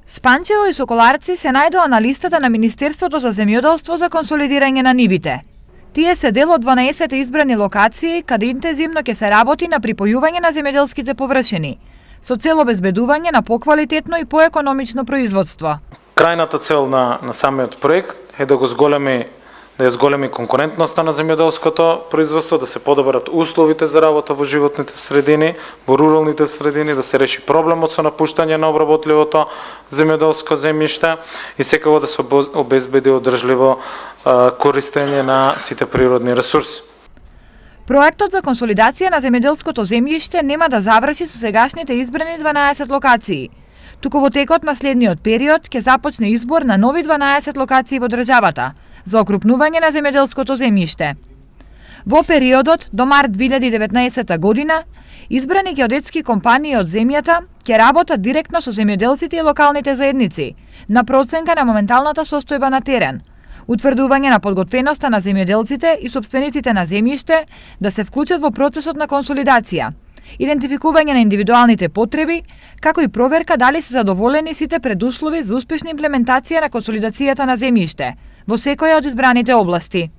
Спанчево и Соколарци се најдоа на листата на Министерството за земјоделство за консолидирање на нивите. Тие се дел од 12 избрани локации каде интензивно ќе се работи на припојување на земјоделските површини, со цел обезбедување на поквалитетно и поекономично производство. Крајната цел на самиот проект е да ја зголеми конкурентноста на земјоделското производство, да се подобрат условите за работа во животните средини, во руралните средини, да се реши проблемот со напуштање на обработливото земјоделско земјиште и секако да се обезбеди одржливо користење на сите природни ресурси. Проектот за консолидација на земјоделското земјиште нема да заврши со сегашните избрани 12 локации. Туку во текот на следниот период ќе започне избор на нови 12 локации во државата за окрупнување на земјоделското земјиште. Во периодот до март 2019 година, избрани геодетски компании од земјата ќе работат директно со земјоделците и локалните заедници на проценка на моменталната состојба на терен, утврдување на подготвеноста на земјоделците и сопствениците на земјиште да се вклучат во процесот на консолидација, идентификување на индивидуалните потреби, како и проверка дали се задоволени сите предуслови за успешна имплементација на консолидацијата на земјиште во секоја од избраните области.